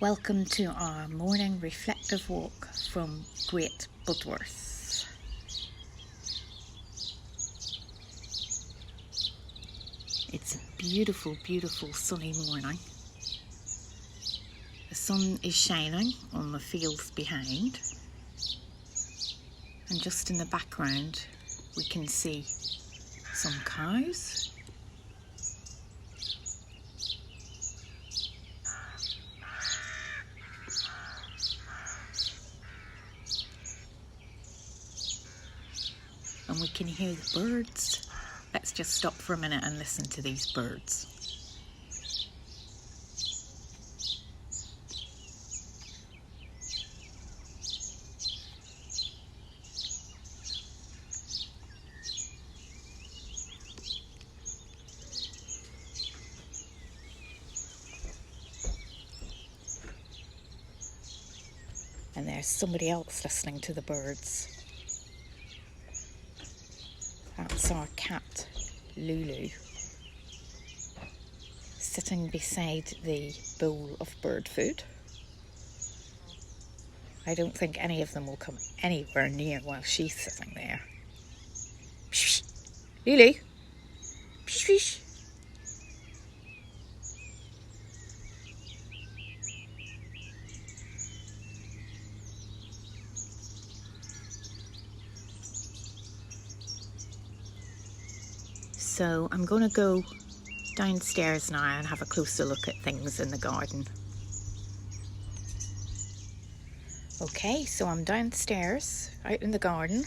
Welcome to our morning reflective walk from Great Budworth. It's a beautiful, beautiful sunny morning. The sun is shining on the fields behind, and just in the background we can see some cows. And we can hear the birds. Let's just stop for a minute and listen to these birds. And there's somebody else listening to the birds. That's our cat, Lulu, sitting beside the bowl of bird food. I don't think any of them will come anywhere near while she's sitting there. Psh, Lulu! Psh, psh. So I'm going to go downstairs now and have a closer look at things in the garden. Okay, so I'm downstairs, out in the garden.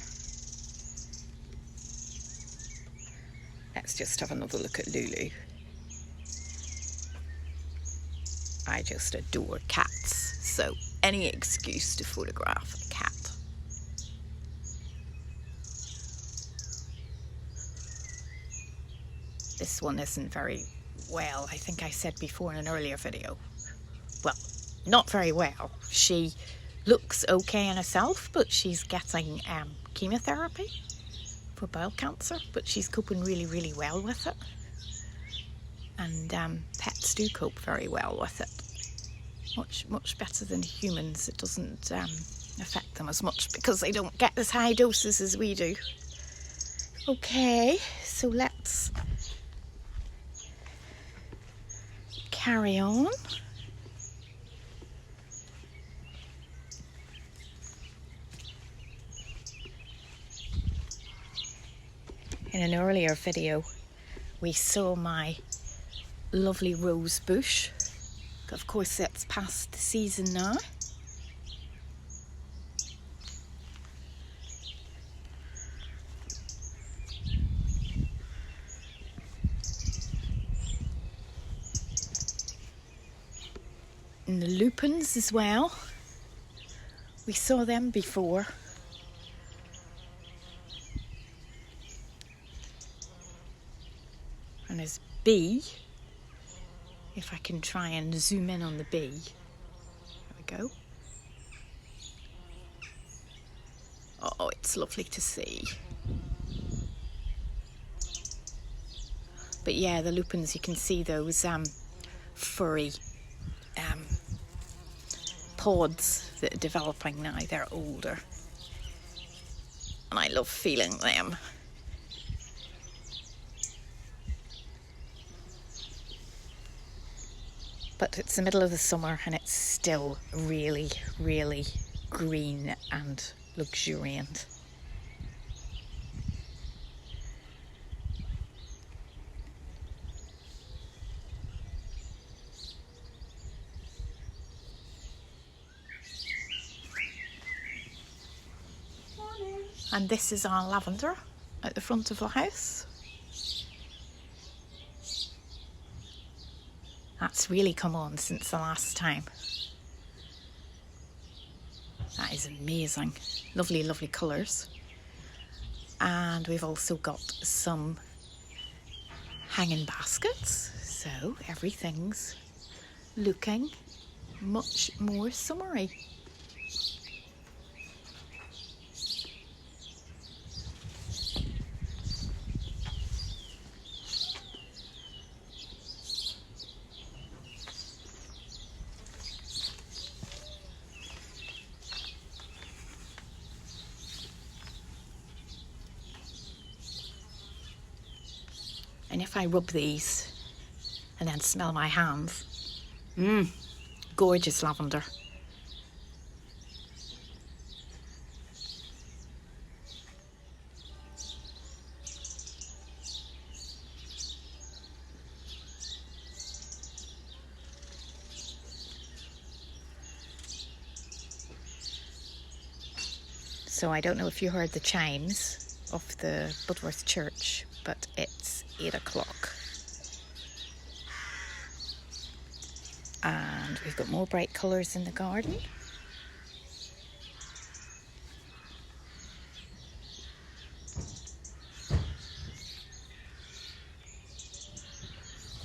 Let's just have another look at Lulu. I just adore cats, so any excuse to photograph a cat. This one isn't very well. I think I said before in an earlier video. Well, not very well. She looks okay in herself, but she's getting chemotherapy for bowel cancer, but she's coping really, really well with it. And pets do cope very well with it. Much better than humans. It doesn't affect them as much because they don't get as high doses as we do. Okay, so let's carry on. In an earlier video, we saw my lovely rose bush. Of course, it's past the season now. And the lupins as well. We saw them before. And there's bee. If I can try and zoom in on the bee. There we go. Oh, it's lovely to see. But yeah, the lupins, you can see those furry pods that are developing now. They're older. And I love feeling them. But it's the middle of the summer and it's still really, really green and luxuriant. And this is our lavender at the front of the house. That's really come on since the last time. That is amazing. Lovely, lovely colours. And we've also got some hanging baskets. So everything's looking much more summery. And if I rub these and then smell my hands, gorgeous lavender. So I don't know if you heard the chimes of the Budworth Church, but it's 8 o'clock. And we've got more bright colours in the garden.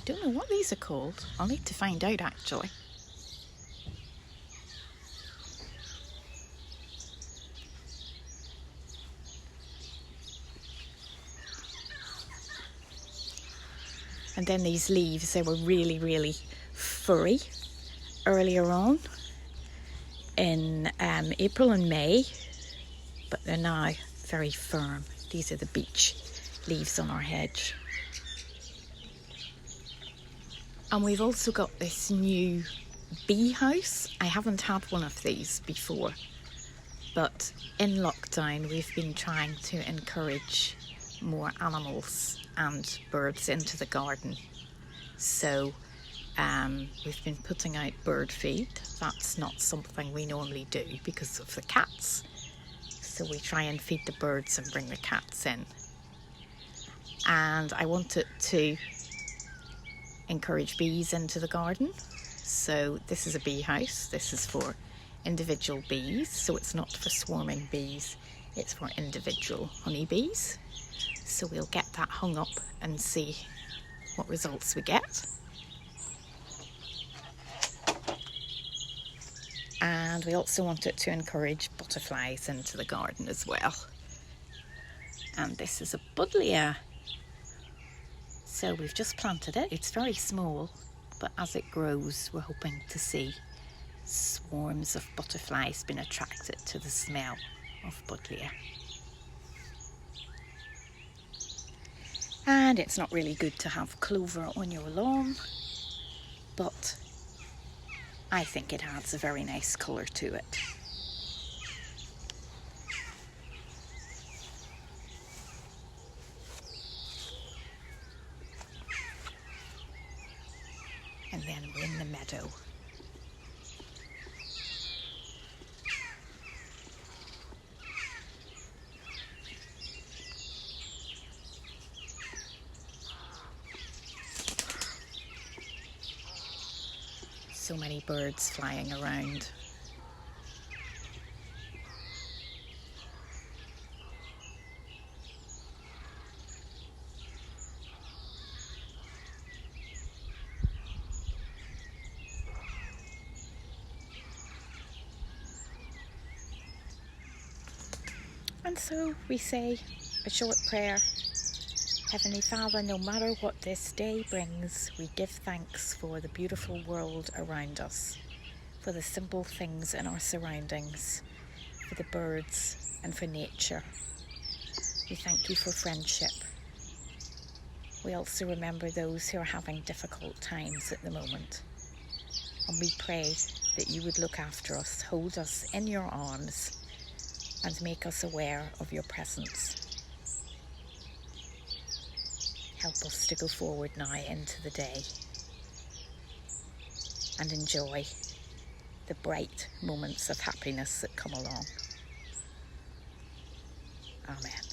Don't know what these are called. I'll need to find out actually. And then these leaves, they were really, really furry earlier on in April and May, but they're now very firm. These are the beech leaves on our hedge. And we've also got this new bee house. I haven't had one of these before, but in lockdown we've been trying to encourage more animals and birds into the garden. So we've been putting out bird feed. That's not something we normally do because of the cats. So we try and feed the birds and bring the cats in. And I wanted to encourage bees into the garden. So this is a bee house. This is for individual bees. So it's not for swarming bees. It's for individual honeybees. So we'll get that hung up and see what results we get. And we also wanted to encourage butterflies into the garden as well. And this is a buddleia. So we've just planted it. It's very small, but as it grows, we're hoping to see swarms of butterflies being attracted to the smell of buddleia. And it's not really good to have clover on your lawn, but I think it adds a very nice colour to it. And then we're in the meadow. So many birds flying around. And so we say a short prayer. Heavenly Father, no matter what this day brings, we give thanks for the beautiful world around us, for the simple things in our surroundings, for the birds and for nature. We thank you for friendship. We also remember those who are having difficult times at the moment. And we pray that you would look after us, hold us in your arms, and make us aware of your presence. Help us to go forward now into the day and enjoy the bright moments of happiness that come along. Amen.